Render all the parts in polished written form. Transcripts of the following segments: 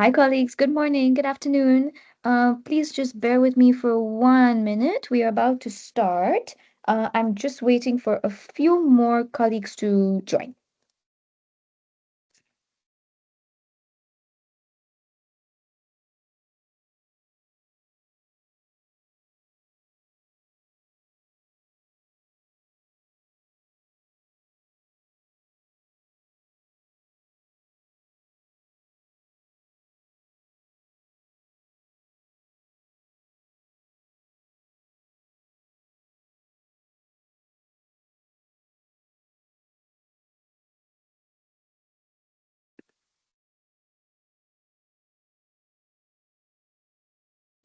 Hi, colleagues. Good morning. Good afternoon. Please just bear with me for 1 minute. We are about to start. I'm just waiting for a few more colleagues to join.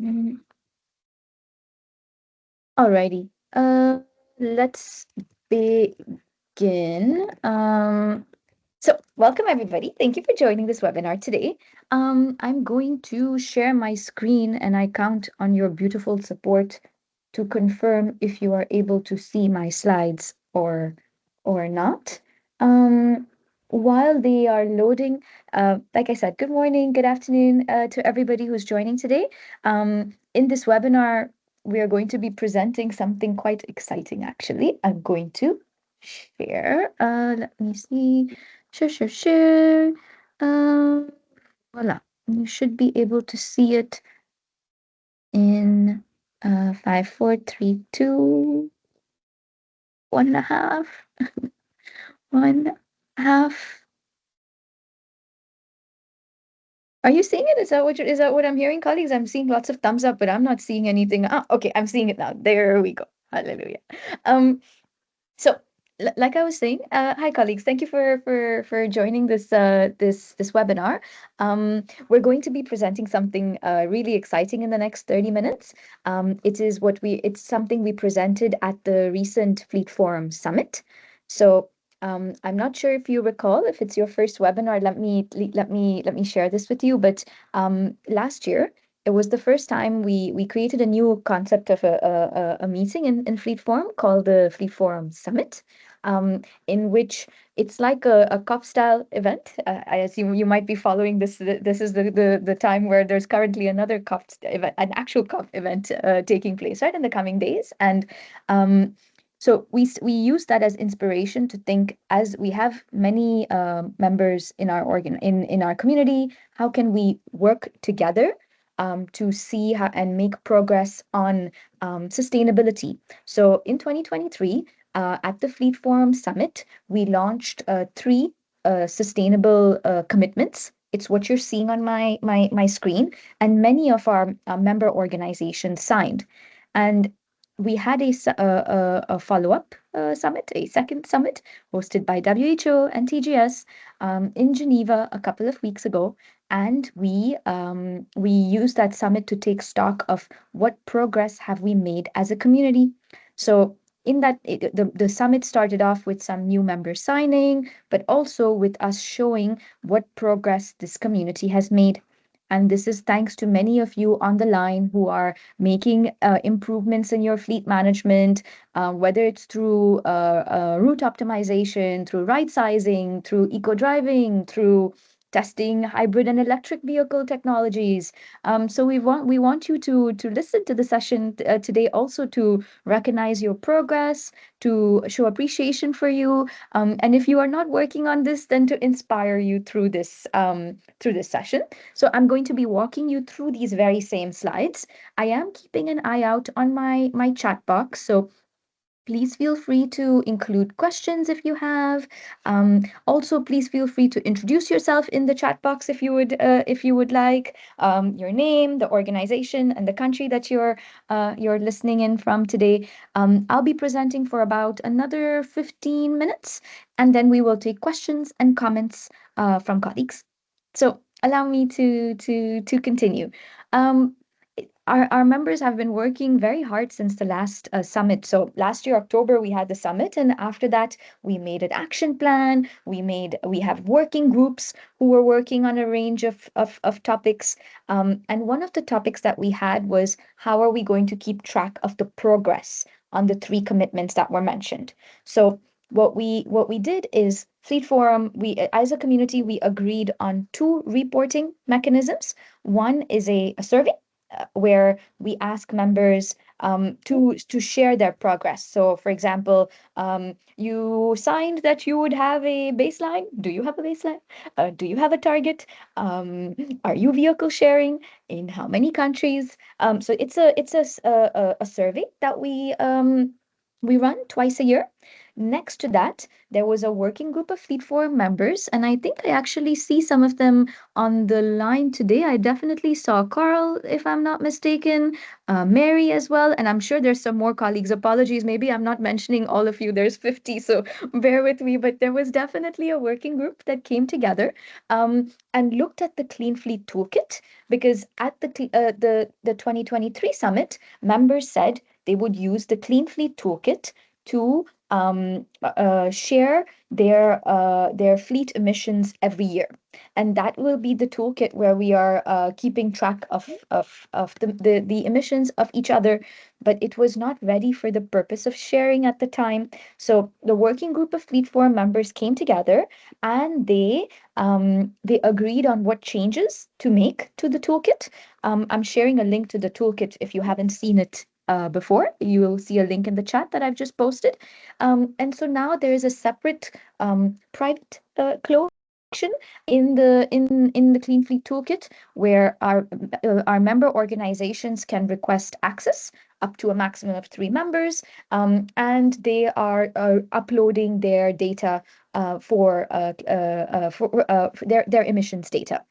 Mhm. Alrighty. Let's begin. So, welcome everybody. Thank you for joining this webinar today. I'm going to share my screen and I count on your beautiful support to confirm if you are able to see my slides or not. Um, while they are loading, like I said, good morning, good afternoon to everybody who's joining today. In this webinar, we are going to be presenting something quite exciting, actually. I'm going to share. Let me see. Share. Um, voila. You should be able to see it in 5, 4, 3, 2, 1.5, 1.5. Are you seeing it? Is that what I'm hearing, colleagues? I'm seeing lots of thumbs up, but I'm not seeing anything. Ah, okay, I'm seeing it now. There we go. Hallelujah. Um, So, like I was saying, hi colleagues, thank you for joining this webinar. We're going to be presenting something really exciting in the next 30 minutes. It's something we presented at the recent Fleet Forum Summit. So, I'm not sure if you recall, if it's your first webinar, let me share this with you. But last year, it was the first time we created a new concept of a meeting in Fleet Forum called the Fleet Forum Summit, in which it's like a COP style event. I assume you might be following this. This is the time where there's currently another event, an actual COP event taking place, right, in the coming days. And so we use that as inspiration to think, as we have many members in our in our community, how can we work together to see how and make progress on sustainability. So in 2023, at the Fleet Forum Summit, we launched three sustainable commitments. It's what you're seeing on my screen, and many of our member organizations signed. And we had a follow-up summit, a second summit hosted by WHO and TGS in Geneva a couple of weeks ago, and we used that summit to take stock of what progress have we made as a community. So in that the summit started off with some new members signing, but also with us showing what progress this community has made. And this is thanks to many of you on the line who are making improvements in your fleet management, whether it's through route optimization, through right sizing, through eco driving, through testing hybrid and electric vehicle technologies. So we want you to listen to the session today, also to recognize your progress, to show appreciation for you, and if you are not working on this, then to inspire you through this session. So I'm going to be walking you through these very same slides. I am keeping an eye out on my chat box, so please feel free to include questions if you have. Also, please feel free to introduce yourself in the chat box if you would like. Your name, the organization, and the country that you're listening in from today. I'll be presenting for about another 15 minutes, and then we will take questions and comments from colleagues. So allow me to continue. Um, our members have been working very hard since the last summit. So last year, October, we had the summit, and after that, we made an action plan. We have working groups who were working on a range of topics. And one of the topics that we had was, how are we going to keep track of the progress on the three commitments that were mentioned? So what we did is Fleet Forum, we as a community, we agreed on two reporting mechanisms. One is a survey where we ask members to share their progress. So, for example, you signed that you would have a baseline. Do you have a baseline? Do you have a target? Are you vehicle sharing? In how many countries? So it's a survey that we run twice a year. Next to that, there was a working group of Fleet Forum members, and I think I actually see some of them on the line today. I definitely saw Carl, if I'm not mistaken, Mary as well, and I'm sure there's some more colleagues. Apologies, maybe I'm not mentioning all of you. There's 50, so bear with me. But there was definitely a working group that came together and looked at the Clean Fleet Toolkit, because at the 2023 summit, members said they would use the Clean Fleet Toolkit to share their fleet emissions every year, and that will be the toolkit where we are keeping track of the emissions of each other. But it was not ready for the purpose of sharing at the time. So the working group of Fleet Forum members came together, and they agreed on what changes to make to the toolkit. I'm sharing a link to the toolkit if you haven't seen it before. You will see a link in the chat that I've just posted. And so now there is a separate private closed section in the Clean Fleet Toolkit where our member organizations can request access up to a maximum of 3 members, and they are uploading their data for their emissions data.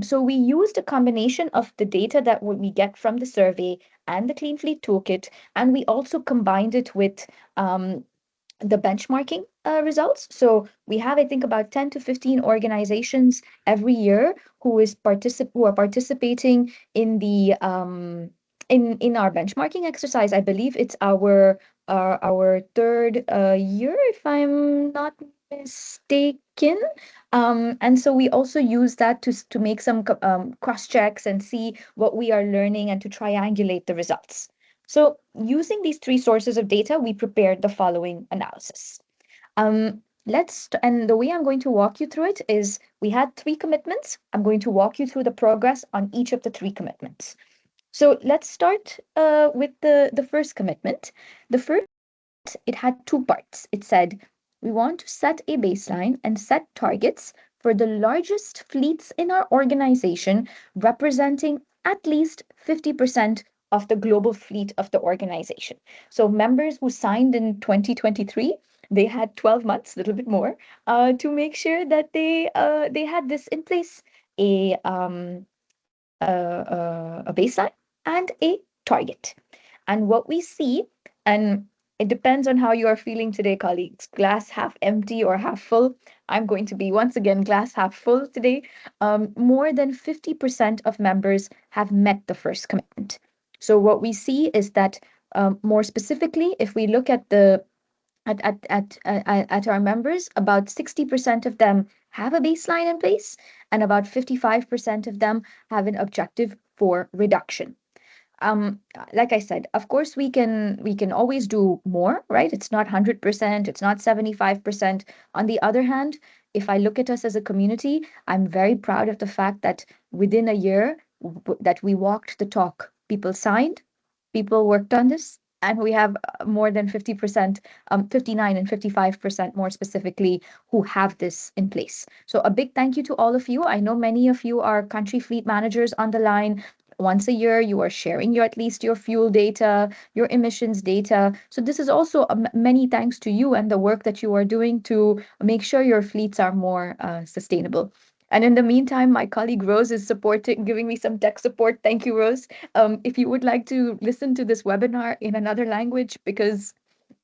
So we used a combination of the data that we get from the survey and the Clean Fleet Toolkit, and we also combined it with the benchmarking results. So we have, I think, about 10 to 15 organizations every year who are participating in the in our benchmarking exercise. I believe it's our third year, if I'm not mistaken. And so we also use that to make some cross checks and see what we are learning and to triangulate the results. So using these three sources of data, we prepared the following analysis. And the way I'm going to walk you through it is we had 3 commitments. I'm going to walk you through the progress on each of the 3 commitments. So let's start with the first commitment. The first, it had 2 parts. It said, we want to set a baseline and set targets for the largest fleets in our organization, representing at least 50% of the global fleet of the organization. So members who signed in 2023, they had 12 months, a little bit more, to make sure that they had this in place, a a baseline and a target. And what we see, and it depends on how you are feeling today, colleagues, glass half empty or half full. I'm going to be once again glass half full today. More than 50% of members have met the first commitment. So what we see is that more specifically, if we look at at our members, about 60% of them have a baseline in place, and about 55% of them have an objective for reduction. Like I said, of course we can always do more, right? It's not 100%, it's not 75%. On the other hand, if I look at us as a community, I'm very proud of the fact that within a year that we walked the talk, people signed, people worked on this, and we have more than 50%, 59 and 55% more specifically, who have this in place. So a big thank you to all of you. I know many of you are country fleet managers on the line. Once a year, you are sharing at least your fuel data, your emissions data. So this is also many thanks to you and the work that you are doing to make sure your fleets are more sustainable. And in the meantime, my colleague Rose is supporting, giving me some tech support. Thank you, Rose. If you would like to listen to this webinar in another language, because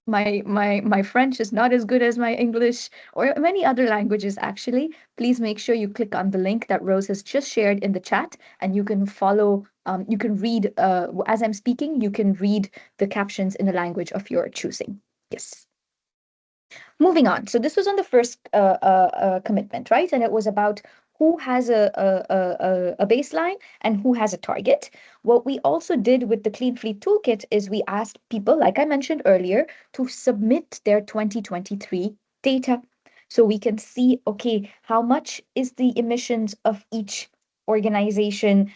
my French is not as good as my English or many other languages actually, please make sure you click on the link that Rose has just shared in the chat, and you can follow, you can read, as I'm speaking, you can read the captions in the language of your choosing. Yes. Moving on. So this was on the first commitment, right? And it was about who has a baseline and who has a target. What we also did with the Clean Fleet Toolkit is we asked people, like I mentioned earlier, to submit their 2023 data. So we can see, okay, how much is the emissions of each organization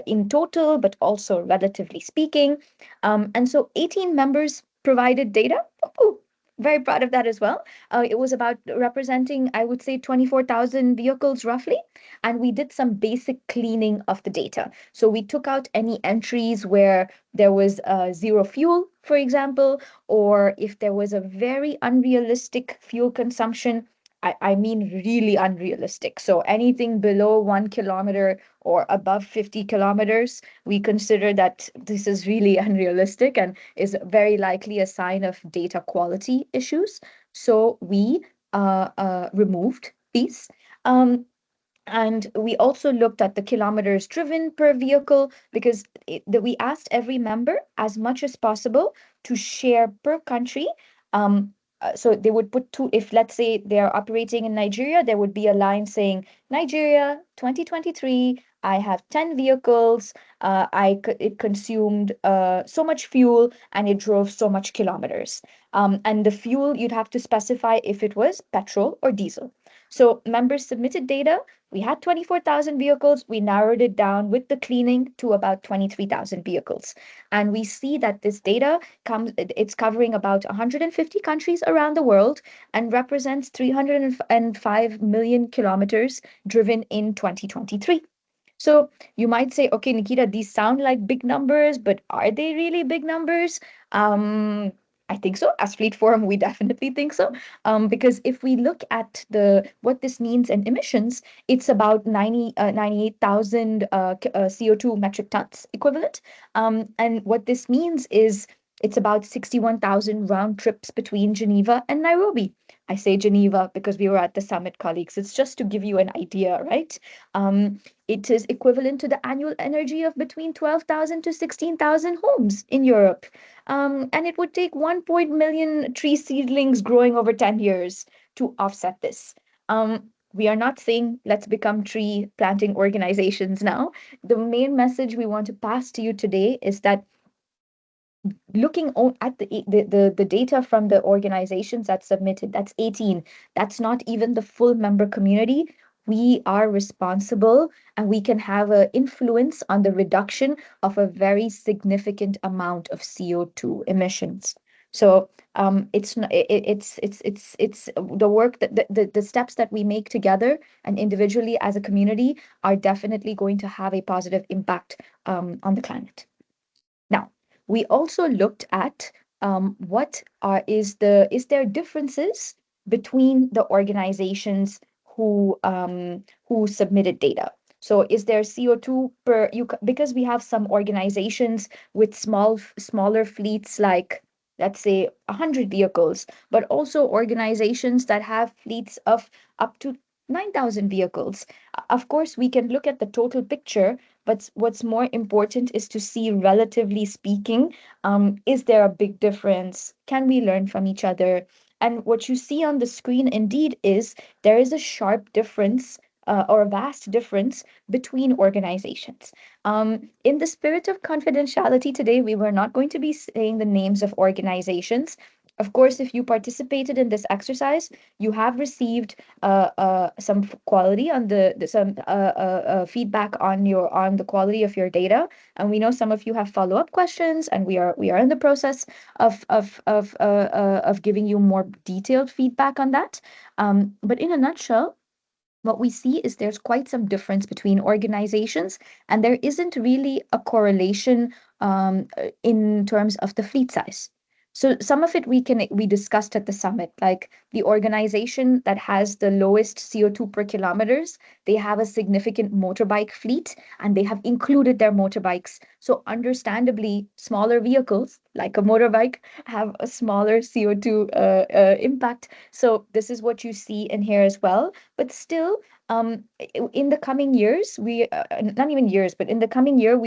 in total, but also relatively speaking. And so 18 members provided data. Ooh, very proud of that as well. It was about representing, I would say, 24,000 vehicles roughly. And we did some basic cleaning of the data. So we took out any entries where there was zero fuel, for example, or if there was a very unrealistic fuel consumption. I mean, really unrealistic. So anything below 1 kilometer or above 50 kilometers, we consider that this is really unrealistic and is very likely a sign of data quality issues. So we removed these. Um, and we also looked at the kilometers driven per vehicle because we asked every member as much as possible to share per country. Um, so they would put two, if let's say they're operating in Nigeria, there would be a line saying, Nigeria 2023, I have 10 vehicles, it consumed so much fuel and it drove so much kilometers. And the fuel, you'd have to specify if it was petrol or diesel. So members submitted data. We had 24,000 vehicles. We narrowed it down with the cleaning to about 23,000 vehicles. And we see that this data it's covering about 150 countries around the world and represents 305 million kilometers driven in 2023. So you might say, okay, Nikita, these sound like big numbers, but are they really big numbers? Um, I think so. As Fleet Forum, we definitely think so. Because if we look at the what this means in emissions, it's about 98,000 CO2 metric tons equivalent. And what this means is it's about 61,000 round trips between Geneva and Nairobi. I say Geneva because we were at the summit, colleagues. It's just to give you an idea, right? It is equivalent to the annual energy of between 12,000 to 16,000 homes in Europe. And it would take 1 million tree seedlings growing over 10 years to offset this. We are not saying let's become tree planting organizations now. The main message we want to pass to you today is that looking at the data from the organizations that submitted, that's 18, that's not even the full member community. We are responsible and we can have an influence on the reduction of a very significant amount of CO2 emissions. So it's the work that the steps that we make together and individually as a community are definitely going to have a positive impact on the climate. Now, we also looked at what is there differences between the organizations who submitted data. So is there CO2 per because we have some organizations with smaller fleets like let's say 100 vehicles, but also organizations that have fleets of up to 9,000 vehicles. Of course, we can look at the total picture, but what's more important is to see, relatively speaking, is there a big difference? Can we learn from each other? And what you see on the screen indeed is there is a sharp difference or a vast difference between organizations. In the spirit of confidentiality today, we were not going to be saying the names of organizations. Of course, if you participated in this exercise, you have received some quality on some feedback on the quality of your data, and we know some of you have follow-up questions, and we are in the process of giving you more detailed feedback on that. But in a nutshell, what we see is there's quite some difference between organizations, and there isn't really a correlation in terms of the fleet size. So some of it we discussed at the summit, like the organization that has the lowest CO2 per kilometers, they have a significant motorbike fleet and they have included their motorbikes. So understandably, smaller vehicles like a motorbike have a smaller CO2 impact. So this is what you see in here as well. But still, in the coming years, we not even years, but in the coming year,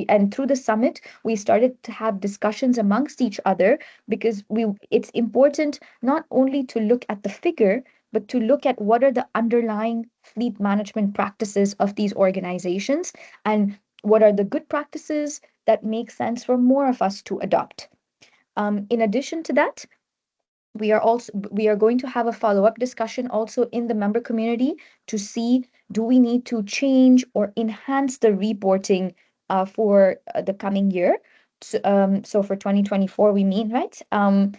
and through the summit, we started to have discussions amongst each other because it's important not only to look at the figure, but to look at what are the underlying fleet management practices of these organizations and what are the good practices that make sense for more of us to adopt. In addition to that, we are going to have a follow-up discussion also in the member community to see, do we need to change or enhance the reporting for the coming year. So for 2024 we mean, right? In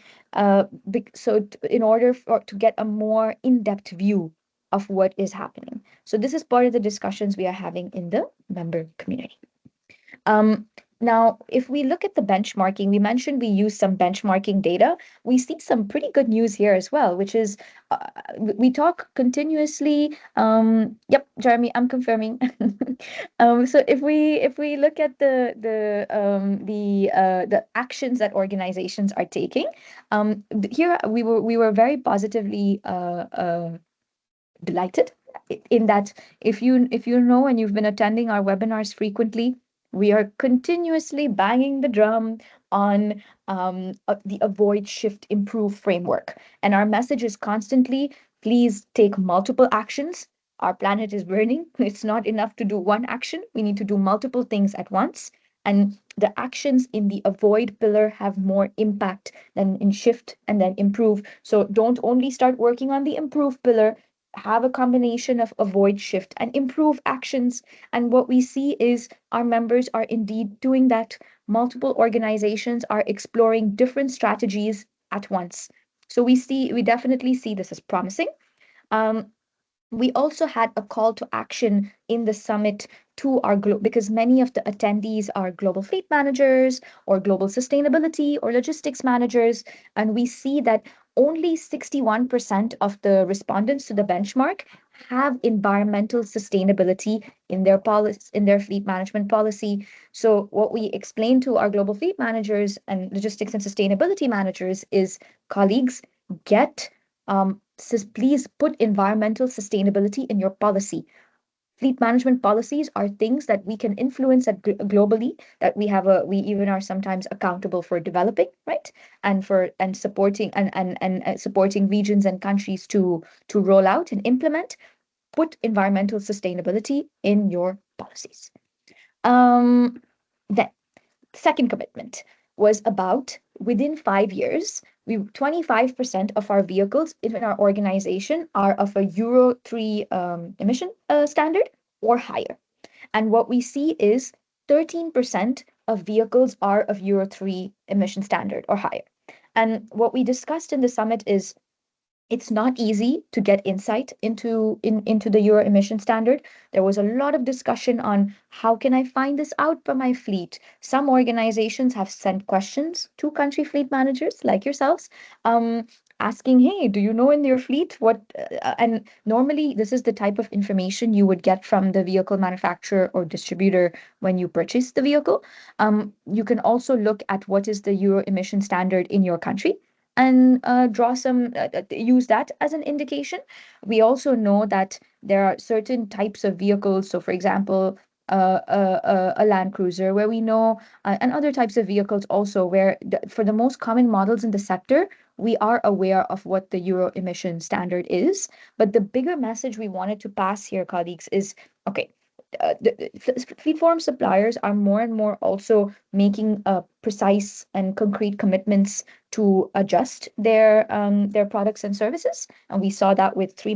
order to get a more in-depth view of what is happening, so this is part of the discussions we are having in the member community. um, Now, if we look at the benchmarking, we mentioned we use some benchmarking data. We see some pretty good news here as well, which is we talk continuously. Yep, Jeremy, I'm confirming. So if we look at the actions that organizations are taking, here we were very positively delighted in that, if you know and you've been attending our webinars frequently, we are continuously banging the drum on the avoid shift improve framework, and our message is constantly, please take multiple actions. Our planet is burning. It's not enough to do one action. We need to do multiple things at once, and the actions in the avoid pillar have more impact than in shift and then improve. So don't only start working on the improve pillar, have a combination of avoid, shift, and improve actions. And what we see is our members are indeed doing that. Multiple organizations are exploring different strategies at once. So we definitely see this as promising. Um, we also had a call to action in the summit to our because many of the attendees are global fleet managers or global sustainability or logistics managers, and we see that only 61% of the respondents to the benchmark have environmental sustainability in their policy, in their fleet management policy. So what we explain to our global fleet managers and logistics and sustainability managers is, colleagues, get says, please put environmental sustainability in your policy. Fleet management policies are things that we can influence globally, that we even are sometimes accountable for developing, right? And supporting and supporting regions and countries to roll out and implement. Put environmental sustainability in your policies. Then second commitment was about, within 5 years, 25% of our vehicles in our organization are of a Euro 3 emission standard or higher. And what we see is 13% of vehicles are of Euro 3 emission standard or higher. And what we discussed in the summit is, it's not easy to get insight into the Euro emission standard. There was a lot of discussion on, how can I find this out for my fleet? Some organizations have sent questions to country fleet managers like yourselves, asking, hey, do you know in your fleet what? And normally, this is the type of information you would get from the vehicle manufacturer or distributor when you purchase the vehicle. You can also look at what is the Euro emission standard in your country and use that as an indication. We also know that there are certain types of vehicles. So, for example, a Land Cruiser, where we know, and other types of vehicles also, where for the most common models in the sector, we are aware of what the Euro emission standard is. But the bigger message we wanted to pass here, colleagues, is, okay, fleet forum suppliers are more and more also making precise and concrete commitments to adjust their products and services, and we saw that with three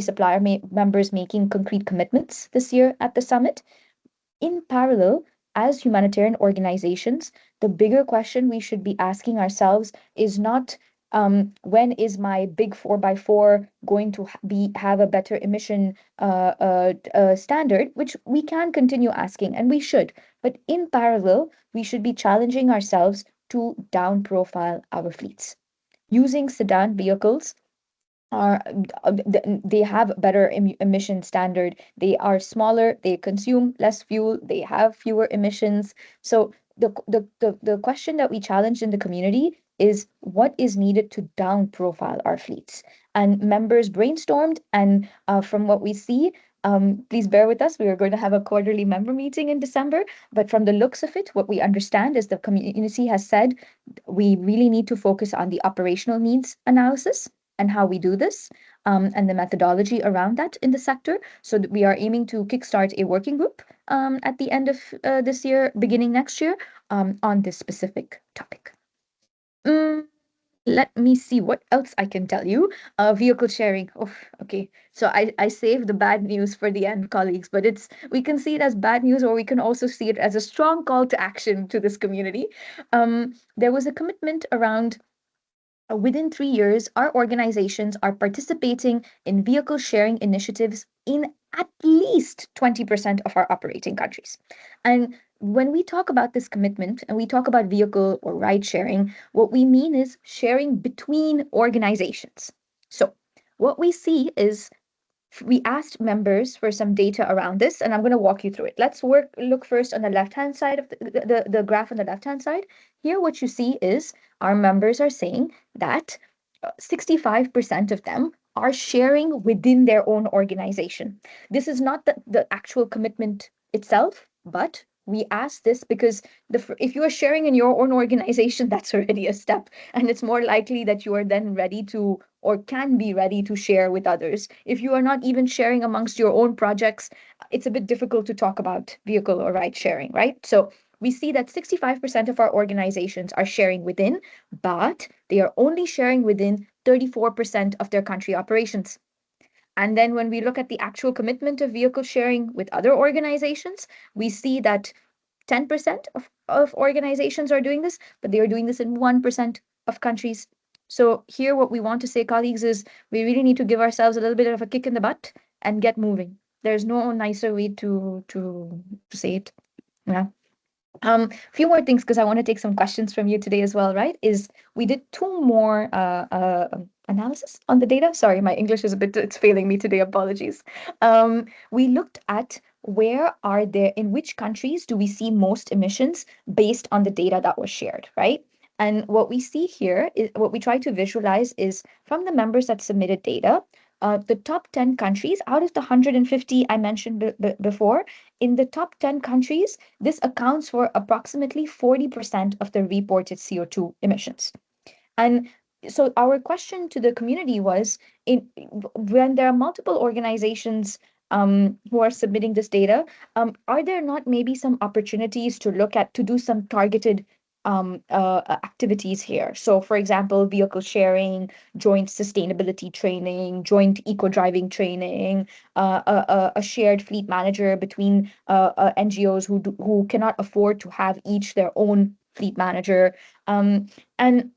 supplier members making concrete commitments this year at the summit. In parallel, as humanitarian organizations, the bigger question we should be asking ourselves is not, when is my big 4x4 going to have a better emission standard, which we can continue asking and we should. But in parallel, we should be challenging ourselves to down profile our fleets. Using sedan vehicles are they have better emission standard. They are smaller, they consume less fuel, they have fewer emissions. So the question that we challenged in the community is, what is needed to down profile our fleets? And members brainstormed, and from what we see, please bear with us, we are going to have a quarterly member meeting in December, but from the looks of it, what we understand is the community has said, we really need to focus on the operational needs analysis and how we do this, and the methodology around that in the sector. So that we are aiming to kickstart a working group at the end of this year, beginning next year, on this specific topic. Mm, let me see what else I can tell you. Vehicle sharing. Oh, okay. So I saved the bad news for the end, colleagues, but we can see it as bad news, or we can also see it as a strong call to action to this community. There was a commitment around within 3 years, our organizations are participating in vehicle sharing initiatives in at least 20% of our operating countries. And when we talk about this commitment and we talk about vehicle or ride sharing, what we mean is sharing between organizations. So, what we see is we asked members for some data around this, and I'm going to walk you through it. Let's look first on the left-hand side of the graph on the left-hand side. Here, what you see is our members are saying that 65% of them are sharing within their own organization. This is not the actual commitment itself, but we ask this because if you are sharing in your own organization, that's already a step, and it's more likely that you are then ready to or can be ready to share with others. If you are not even sharing amongst your own projects, it's a bit difficult to talk about vehicle or ride sharing, right? So we see that 65% of our organizations are sharing within, but they are only sharing within 34% of their country operations. And then when we look at the actual commitment of vehicle sharing with other organizations, we see that 10% of organizations are doing this, but they are doing this in 1% of countries. So here what we want to say, colleagues, is we really need to give ourselves a little bit of a kick in the butt and get moving. There's no nicer way to say it. Yeah. A few more things because I want to take some questions from you today as well, right? Is we did two more analysis on the data. Sorry, my English is it's failing me today. Apologies. We looked at where are there, in which countries do we see most emissions based on the data that was shared, right? And what we see here is what we try to visualize is from the members that submitted data, the top 10 countries out of the 150 I mentioned before, in the top 10 countries, this accounts for approximately 40% of the reported CO2 emissions. And so our question to the community was when there are multiple organizations who are submitting this data, are there not maybe some opportunities to look at to do some targeted activities here? So, for example, vehicle sharing, joint sustainability training, joint eco driving training, a shared fleet manager between NGOs who cannot afford to have each their own fleet manager. And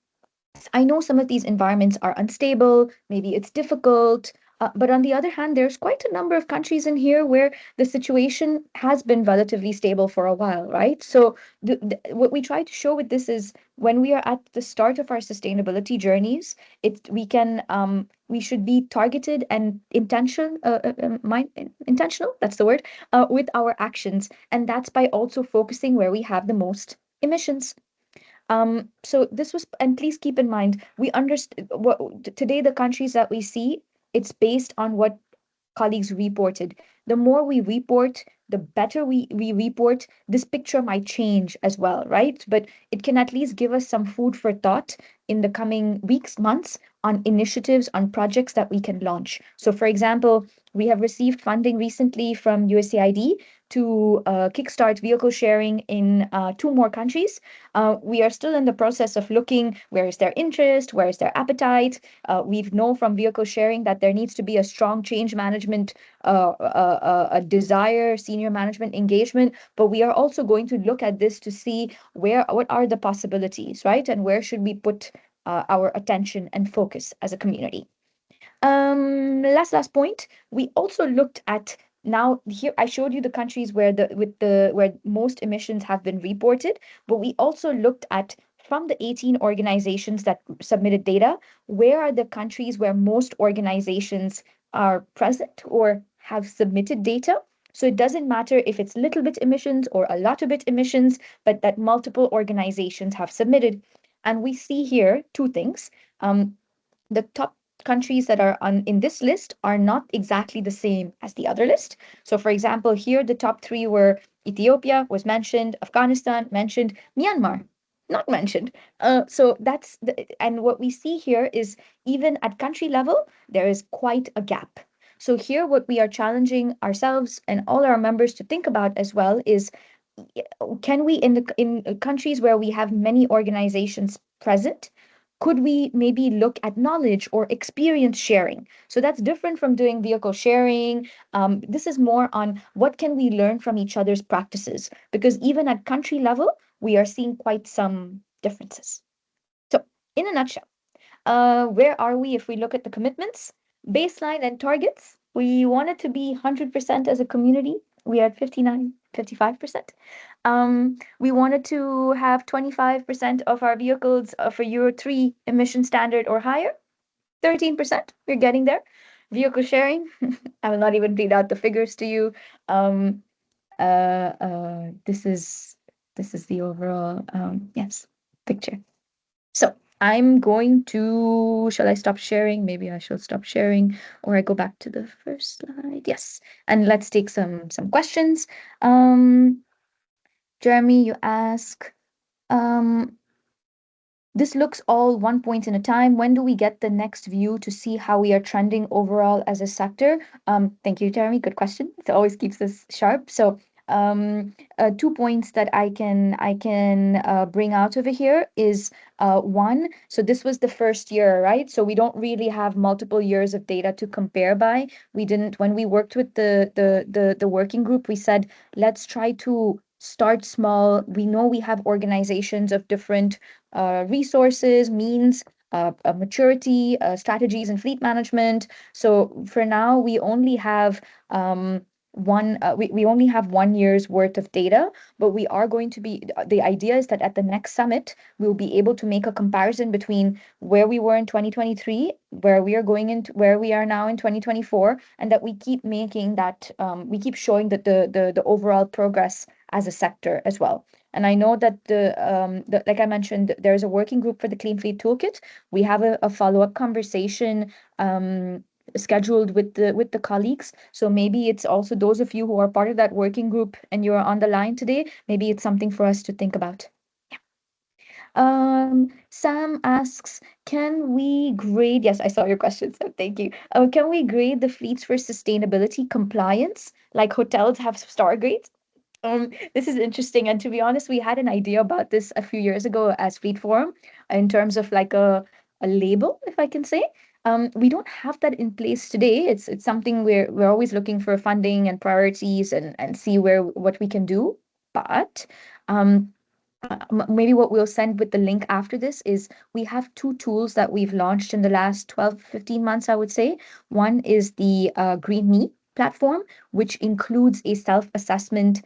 I know some of these environments are unstable, maybe it's difficult, but on the other hand, there's quite a number of countries in here where the situation has been relatively stable for a while, right? So, what we try to show with this is when we are at the start of our sustainability journeys, we should be targeted and intentional, that's the word, with our actions. And that's by also focusing where we have the most emissions. So this was, and please keep in mind, we understand today the countries that we see, it's based on what colleagues reported. The more we report, the better we report. This picture might change as well, right? But it can at least give us some food for thought in the coming weeks, months on initiatives, on projects that we can launch. So, for example, we have received funding recently from USAID to kickstart vehicle sharing in two more countries. We are still in the process of looking where is their interest, where is their appetite. We've known from vehicle sharing that there needs to be a strong change management, a desire, senior management engagement. But we are also going to look at this to see what are the possibilities, right? And where should we put our attention and focus as a community. Last point. We also looked at now here I showed you the countries where where most emissions have been reported, but we also looked at from the 18 organizations that submitted data, where are the countries where most organizations are present or have submitted data. So it doesn't matter if it's little bit emissions or a lot of bit emissions, but that multiple organizations have submitted. And we see here two things. The top countries that are in this list are not exactly the same as the other list. So, for example, here the top three were Ethiopia was mentioned, Afghanistan mentioned, Myanmar. not mentioned. So that's and what we see here is even at country level, there is quite a gap. So here, what we are challenging ourselves and all our members to think about as well is, can we in countries where we have many organizations present, could we maybe look at knowledge or experience sharing? So that's different from doing vehicle sharing. This is more on what can we learn from each other's practices, because even at country level we are seeing quite some differences. So in a nutshell, where are we if we look at the commitments, baseline, and targets? We wanted to be 100% as a community. We are at 59, 55%. We wanted to have 25% of our vehicles for Euro 3 emission standard or higher. 13%. We're getting there. Vehicle sharing. I will not even read out the figures to you. Um, this is the overall yes picture. So I'm going to, shall I stop sharing? Maybe I shall stop sharing, or I go back to the first slide. Yes. And let's take some questions. Jeremy, you ask, um, this looks all one point in a time. When do we get the next view to see how we are trending overall as a sector? Thank you, Jeremy. Good question. It always keeps us sharp. So, 2 points that I can bring out over here is one. So this was the first year, right? So we don't really have multiple years of data to compare by. We didn't when we worked with the working group. We said let's try to start small. We know we have organizations of different resources, means, maturity, strategies, and fleet management. So for now, we only have we only have 1 year's worth of data, but we are going to be, the idea is that at the next summit, we'll be able to make a comparison between where we were in 2023, where we are going into where we are now in 2024, and that we keep making that, we keep showing that the overall progress as a sector as well. And I know that like I mentioned, there's a working group for the Clean Fleet Toolkit. We have a follow-up conversation scheduled with the colleagues. So maybe it's also those of you who are part of that working group and you're on the line today, maybe it's something for us to think about. Sam asks, can we grade? Yes, I saw your question, so thank you. Can we grade the fleets for sustainability compliance, like hotels have star grades? This is interesting. And to be honest, we had an idea about this a few years ago as Fleet Forum in terms of like a label, if I can say. We don't have that in place today. It's something we're always looking for funding and priorities and see what we can do. But um, maybe what we'll send with the link after this is we have two tools that we've launched in the last 12, 15 months, I would say. One is the Green Me platform, which includes a self-assessment,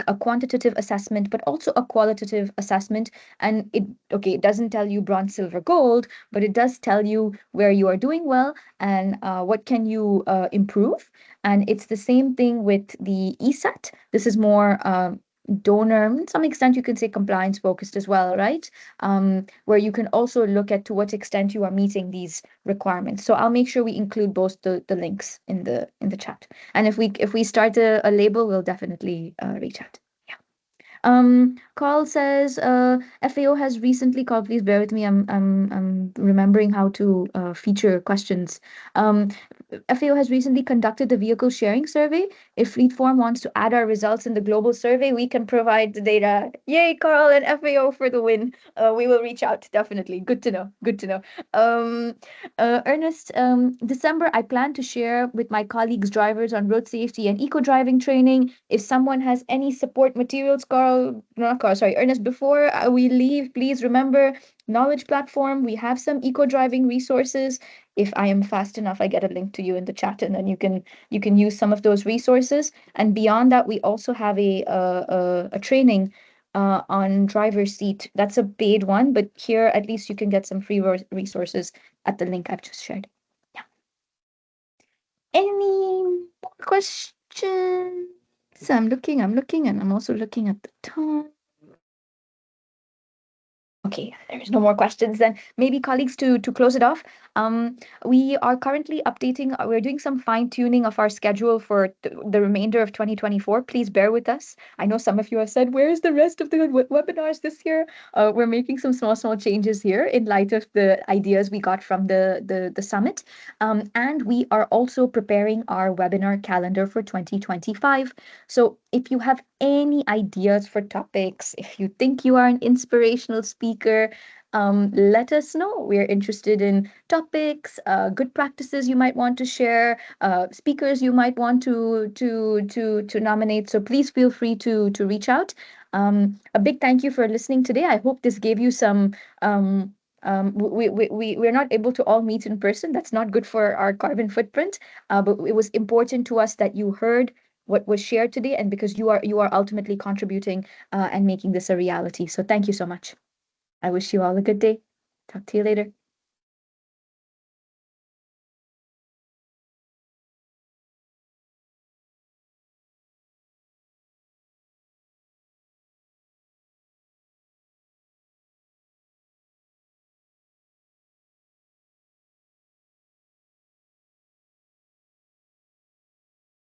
a quantitative assessment, but also a qualitative assessment. And it doesn't tell you bronze, silver, gold, but it does tell you where you are doing well and what can you improve. And it's the same thing with the ESAT. This is more donor, to some extent you can say compliance focused as well, right? Where you can also look at to what extent you are meeting these requirements. So I'll make sure we include both the links in the chat. And if we start a label, we'll definitely reach out. Yeah. Carl says, FAO has recently, Carl, please bear with me. I'm remembering how to feature questions. FAO has recently conducted the vehicle sharing survey. If Fleetform wants to add our results in the global survey, we can provide the data. Yay, Carl and FAO for the win. We will reach out, definitely. Good to know. Good to know. Um, Ernest, December, I plan to share with my colleagues drivers on road safety and eco driving training. If someone has any support materials, Carl, not Carl, sorry, Ernest, before we leave, please remember Knowledge Platform. We have some eco driving resources. If I am fast enough, I get a link to you in the chat, and then you can use some of those resources. And beyond that, we also have a training on driver's seat. That's a paid one, but here at least you can get some free resources at the link I've just shared. Yeah. Any more questions? I'm looking, and I'm also looking at the time. Okay, there's no more questions then. Maybe colleagues to close it off. Um, we are currently updating. We're doing some fine tuning of our schedule for the remainder of 2024. Please bear with us. I know some of you have said, "Where's the rest of the webinars this year?" We're making some small changes here in light of the ideas we got from the summit. And we are also preparing our webinar calendar for 2025. So if you have any ideas for topics, if you think you are an inspirational speaker, let us know. We're interested in topics, good practices you might want to share, speakers you might want to nominate. So please feel free to reach out. A big thank you for listening today. I hope this gave you some. We're not able to all meet in person. That's not good for our carbon footprint. But it was important to us that you heard what was shared today, and because you are ultimately contributing and making this a reality. So thank you so much. I wish you all a good day. Talk to you later.